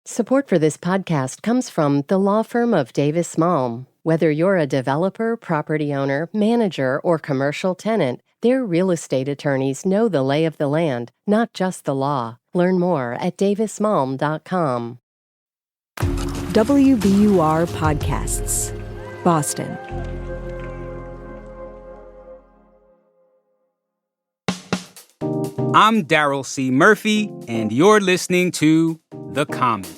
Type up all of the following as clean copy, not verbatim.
Support for this podcast comes from the law firm of Davis Malm. Whether you're a developer, property owner, manager, or commercial tenant, their real estate attorneys know the lay of the land, not just the law. Learn more at davismalm.com. WBUR Podcasts, Boston. I'm Daryl C. Murphy, and you're listening to The Common.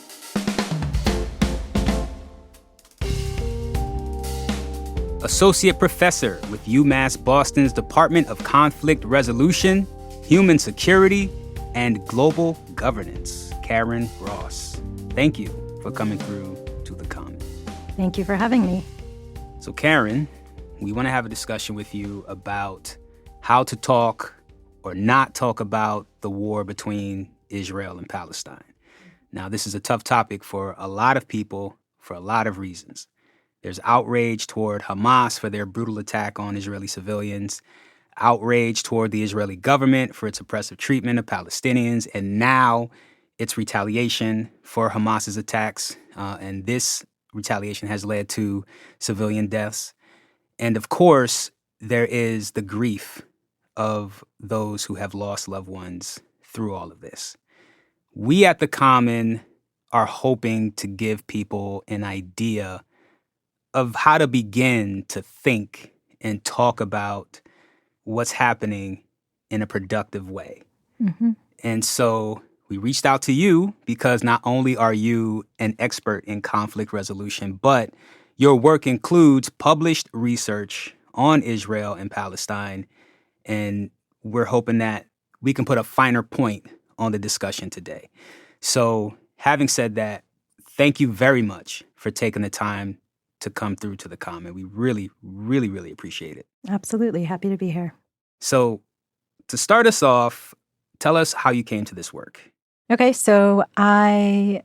Associate Professor with UMass Boston's Department of Conflict Resolution, Human Security, and Global Governance, Karen Ross. Thank you for coming through to The Common. Thank you for having me. So, Karen, we want to have a discussion with you about how to talk or not talk about the war between Israel and Palestine. Now, this is a tough topic for a lot of people for a lot of reasons. There's outrage toward Hamas for their brutal attack on Israeli civilians, outrage toward the Israeli government for its oppressive treatment of Palestinians, and now its retaliation for Hamas's attacks. And this retaliation has led to civilian deaths. And of course, there is the grief of those who have lost loved ones through all of this. We at The Common are hoping to give people an idea of how to begin to think and talk about what's happening in a productive way. Mm-hmm. And so we reached out to you because not only are you an expert in conflict resolution, but your work includes published research on Israel and Palestine. And we're hoping that we can put a finer point on the discussion today. So having said that, thank you very much for taking the time to come through to The Common. We really, really, really appreciate it. Absolutely. Happy to be here. So to start us off, tell us how you came to this work. Okay, so I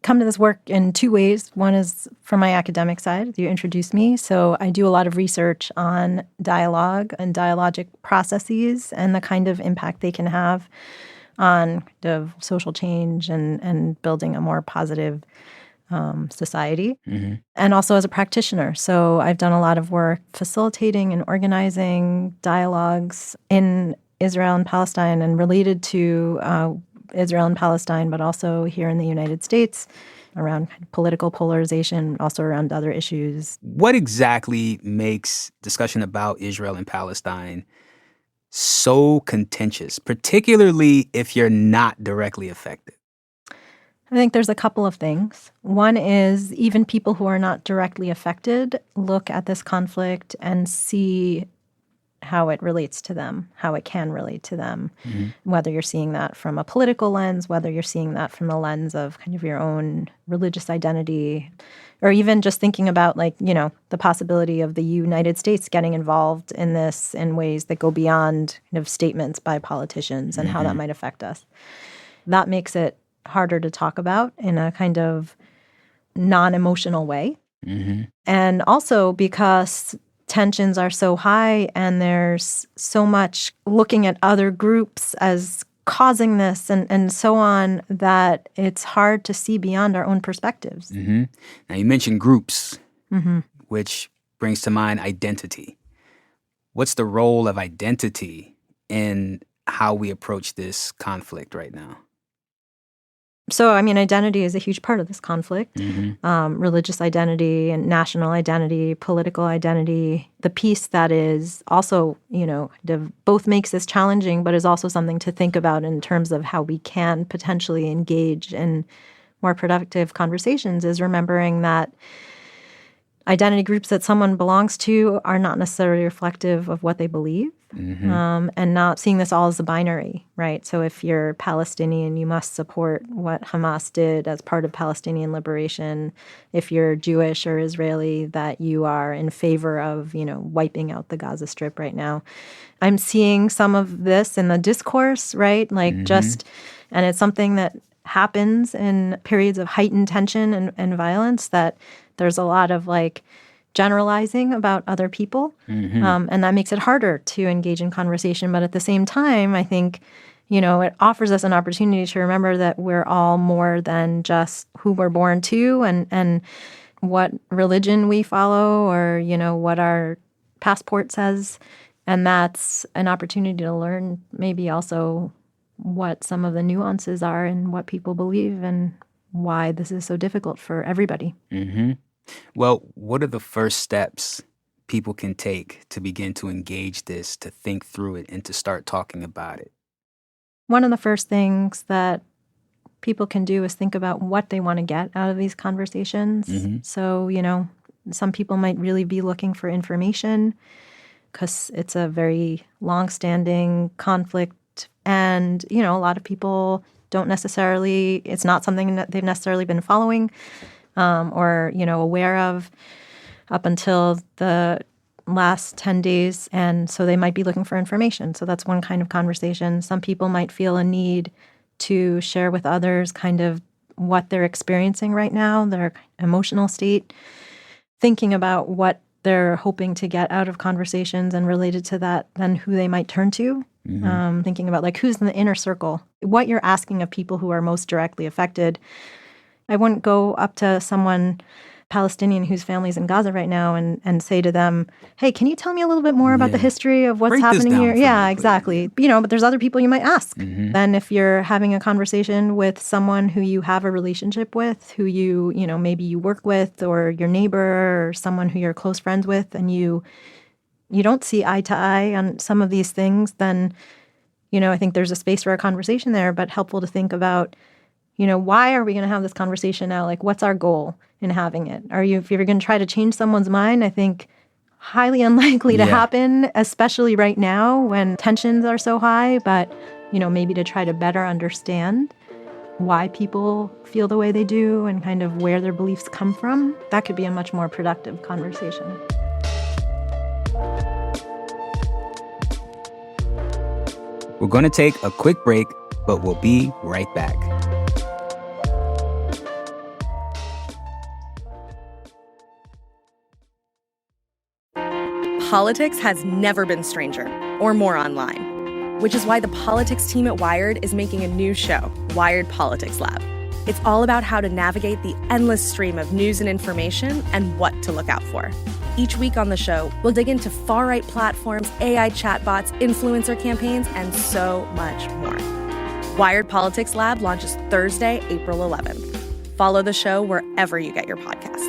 come to this work in two ways. One is from my academic side. You introduced me. So I do a lot of research on dialogue and dialogic processes and the kind of impact they can have on the social change and building a more positive society. Mm-hmm. And also as a practitioner. So I've done a lot of work facilitating and organizing dialogues in Israel and Palestine and related to Israel and Palestine, but also here in the United States around political polarization, also around other issues. What exactly makes discussion about Israel and Palestine so contentious, particularly if you're not directly affected? I think there's a couple of things. One is even people who are not directly affected look at this conflict and see how it relates to them, how it can relate to them, whether you're seeing that from a political lens, whether you're seeing that from the lens of kind of your own religious identity, or even just thinking about the possibility of the United States getting involved in this in ways that go beyond kind of statements by politicians and how that might affect us. That makes it harder to talk about in a kind of non-emotional way. Mm-hmm. And also because tensions are so high and there's so much looking at other groups as causing this and so on that it's hard to see beyond our own perspectives. Mm-hmm. Now, you mentioned groups, Mm-hmm. which brings to mind identity. What's the role of identity in how we approach this conflict right now? So, I mean, identity is a huge part of this conflict. Mm-hmm. Religious identity and national identity, political identity. The piece that is also, both makes this challenging, but is also something to think about in terms of how we can potentially engage in more productive conversations is remembering that identity groups that someone belongs to are not necessarily reflective of what they believe. Mm-hmm. And not seeing this all as a binary, right? So if you're Palestinian, you must support what Hamas did as part of Palestinian liberation. If you're Jewish or Israeli, that you are in favor of, wiping out the Gaza Strip right now. I'm seeing some of this in the discourse, right? And it's something that happens in periods of heightened tension and violence, that there's a lot of generalizing about other people. Mm-hmm. And that makes it harder to engage in conversation. But at the same time, I think It offers us an opportunity to remember that we're all more than just who we're born to and what religion we follow or, what our passport says. And that's an opportunity to learn maybe also what some of the nuances are and what people believe and why this is so difficult for everybody. Mm-hmm. Well, what are the first steps people can take to begin to engage this, to think through it, and to start talking about it? One of the first things that people can do is think about what they want to get out of these conversations. Mm-hmm. So, some people might really be looking for information because it's a very long-standing conflict. And, a lot of people it's not something that they've necessarily been following or, aware of up until the last 10 days. And so they might be looking for information. So that's one kind of conversation. Some people might feel a need to share with others kind of what they're experiencing right now, their emotional state, thinking about what they're hoping to get out of conversations and related to that, then who they might turn to. Mm-hmm. Thinking about who's in the inner circle, what you're asking of people who are most directly affected. I wouldn't go up to someone Palestinian whose family's in Gaza right now and say to them, hey, can you tell me a little bit more about the history of what's happening here? Yeah, exactly. But there's other people you might ask. Mm-hmm. Then if you're having a conversation with someone who you have a relationship with, who you maybe you work with or your neighbor or someone who you're close friends with and you don't see eye to eye on some of these things, then, I think there's a space for a conversation there, but helpful to think about, why are we going to have this conversation now? What's our goal in having it? If you're going to try to change someone's mind, I think highly unlikely to happen, especially right now when tensions are so high, but, maybe to try to better understand why people feel the way they do and kind of where their beliefs come from, that could be a much more productive conversation. We're going to take a quick break, but we'll be right back. Politics has never been stranger or more online, which is why the politics team at Wired is making a new show, Wired Politics Lab. It's all about how to navigate the endless stream of news and information and what to look out for. Each week on the show, we'll dig into far-right platforms, AI chatbots, influencer campaigns, and so much more. Wired Politics Lab launches Thursday, April 11th. Follow the show wherever you get your podcasts.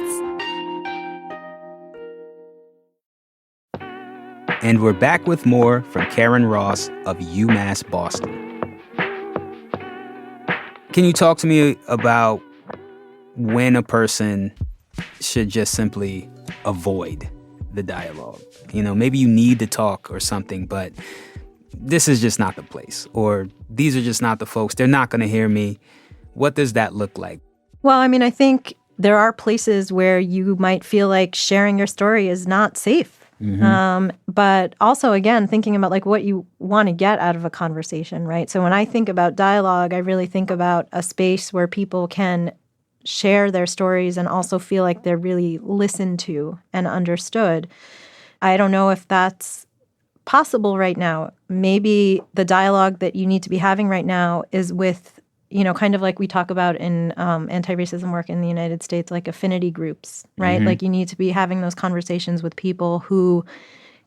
And we're back with more from Karen Ross of UMass Boston. Can you talk to me about when a person should just simply avoid the dialogue? Maybe you need to talk or something, but this is just not the place, or these are just not the folks. They're not going to hear me. What does that look like? Well, I think there are places where you might feel like sharing your story is not safe. Mm-hmm. But also, again, thinking about what you want to get out of a conversation, right? So when I think about dialogue, I really think about a space where people can share their stories and also feel like they're really listened to and understood. I don't know if that's possible right now. Maybe the dialogue that you need to be having right now is with, kind of like we talk about in anti-racism work in the United States, like affinity groups, right? Mm-hmm. You need to be having those conversations with people who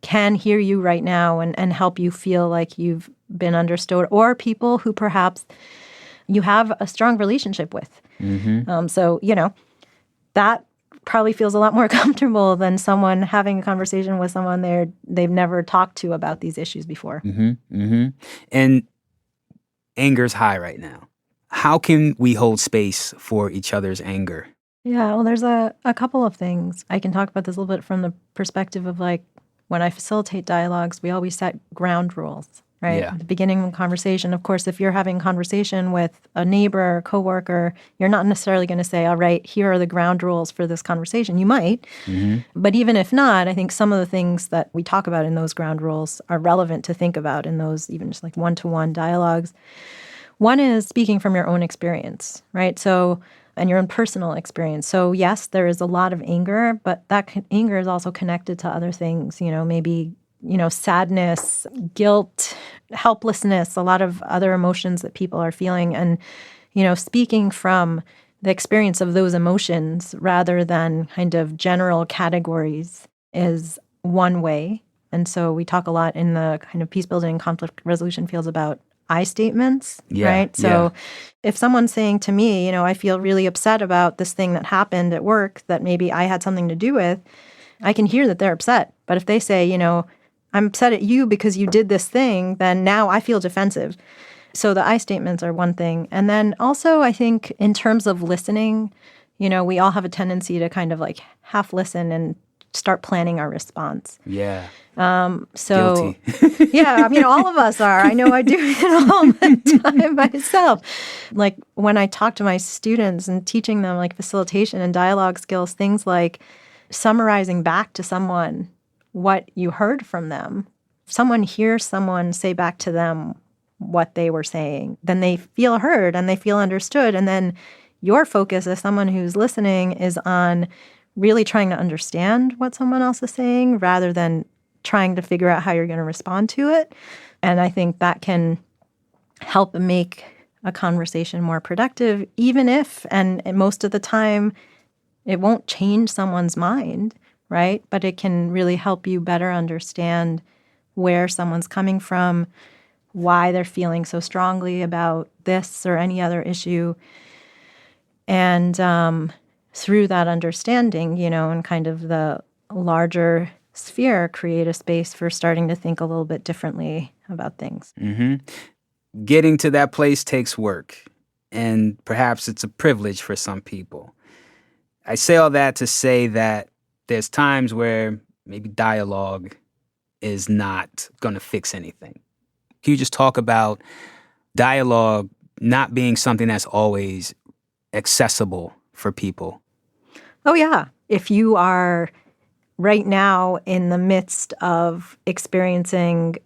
can hear you right now and help you feel like you've been understood, or people who perhaps you have a strong relationship with. Mm-hmm. So, that probably feels a lot more comfortable than someone having a conversation with someone they've never talked to about these issues before. Mm-hmm. Mm-hmm. And anger's high right now. How can we hold space for each other's anger? Yeah, well, there's a couple of things. I can talk about this a little bit from the perspective of when I facilitate dialogues, we always set ground rules, right? Yeah. At the beginning of a conversation, of course, if you're having a conversation with a neighbor or coworker, you're not necessarily going to say, all right, here are the ground rules for this conversation. You might, but even if not, I think some of the things that we talk about in those ground rules are relevant to think about in those even just one-to-one dialogues. One is speaking from your own experience, right? So, and your own personal experience. So yes, there is a lot of anger, but that anger is also connected to other things, maybe sadness, guilt, helplessness, a lot of other emotions that people are feeling. And, speaking from the experience of those emotions rather than kind of general categories is one way. And so we talk a lot in the kind of peace building and conflict resolution fields about I statements, right? So if someone's saying to me, I feel really upset about this thing that happened at work that maybe I had something to do with, I can hear that they're upset. But if they say, I'm upset at you because you did this thing, then now I feel defensive. So the I statements are one thing. And then also I think in terms of listening, we all have a tendency to kind of like half listen and start planning our response. Yeah. So Guilty. yeah, all of us are. I know I do it all the time myself. Like when I talk to my students and teaching them like facilitation and dialogue skills, things like summarizing back to someone what you heard from them. If someone hears someone say back to them what they were saying, then they feel heard and they feel understood. And then your focus as someone who's listening is on really trying to understand what someone else is saying rather than trying to figure out how you're going to respond to it. And I think that can help make a conversation more productive, even if, and most of the time, it won't change someone's mind, right? But it can really help you better understand where someone's coming from, why they're feeling so strongly about this or any other issue. And through that understanding, and kind of the larger sphere, create a space for starting to think a little bit differently about things. Mm-hmm. Getting to that place takes work, and perhaps it's a privilege for some people. I say all that to say that there's times where maybe dialogue is not going to fix anything. Can you just talk about dialogue not being something that's always accessible for people? Oh, yeah. If you are right now in the midst of experiencing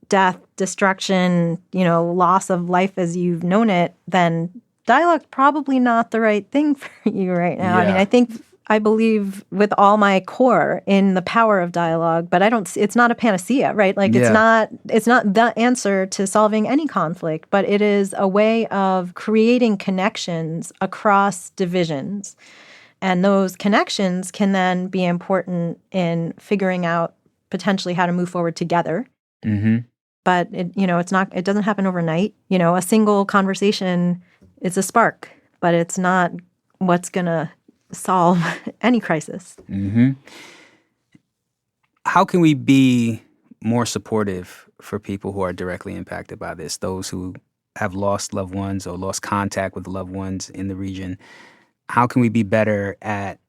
death, destruction, loss of life as you've known it, then dialogue's probably not the right thing for you right now. Yeah. I believe with all my core in the power of dialogue, but it's not a panacea, right? Like it's not the answer to solving any conflict, but it is a way of creating connections across divisions. And those connections can then be important in figuring out potentially how to move forward together. Mm-hmm. But it doesn't happen overnight. A single conversation is a spark, but it's not what's going to solve any crisis. Mm-hmm. How can we be more supportive for people who are directly impacted by this, those who have lost loved ones or lost contact with loved ones in the region? How can we be better at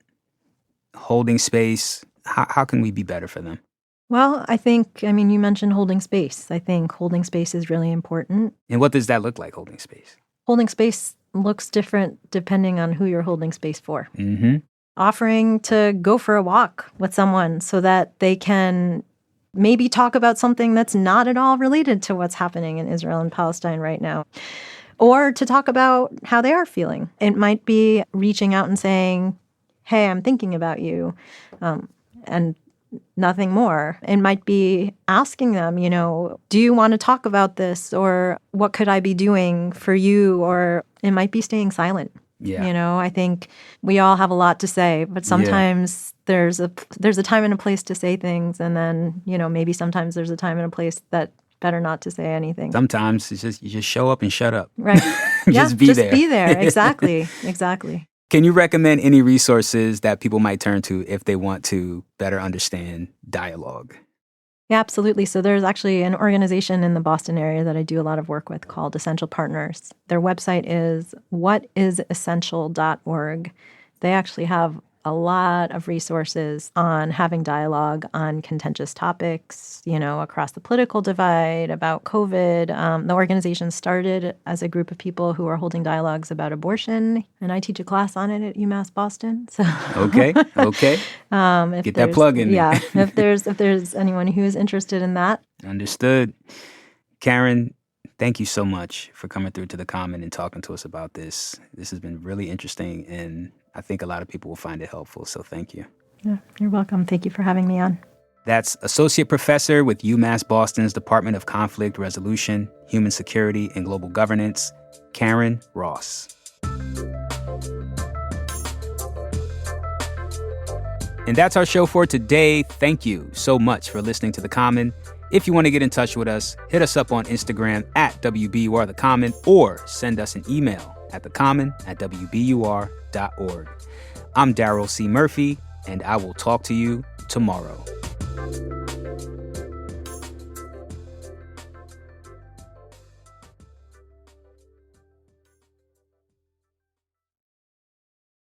holding space? How can we be better for them? Well, you mentioned holding space. I think holding space is really important. And what does that look like, holding space? Holding space looks different depending on who you're holding space for. Mm-hmm. Offering to go for a walk with someone so that they can maybe talk about something that's not at all related to what's happening in Israel and Palestine right now. Or to talk about how they are feeling. It might be reaching out and saying, hey, I'm thinking about you, and nothing more. It might be asking them, do you want to talk about this? Or what could I be doing for you? Or it might be staying silent. Yeah. I think we all have a lot to say, but sometimes there's a time and a place to say things. And then, maybe sometimes there's a time and a place that better not to say anything. Sometimes it's just you just show up and shut up. Right. Just be there. Be there. Exactly. Exactly. Can you recommend any resources that people might turn to if they want to better understand dialogue? Yeah, absolutely. So there's actually an organization in the Boston area that I do a lot of work with called Essential Partners. Their website is whatisessential.org. They actually have a lot of resources on having dialogue on contentious topics, across the political divide, about COVID. The organization started as a group of people who are holding dialogues about abortion, and I teach a class on it at UMass Boston. So Okay. Get that plug in there. Yeah, if there's anyone who is interested in that. Understood. Karen, thank you so much for coming through to the Common and talking to us about this. This has been really interesting, and I think a lot of people will find it helpful, so thank you. Yeah, you're welcome. Thank you for having me on. That's Associate Professor with UMass Boston's Department of Conflict Resolution, Human Security, and Global Governance, Karen Ross. And that's our show for today. Thank you so much for listening to The Common. If you want to get in touch with us, hit us up on Instagram at WBURTheCommon or send us an email at thecommon@wbur.org. I'm Daryl C. Murphy, and I will talk to you tomorrow.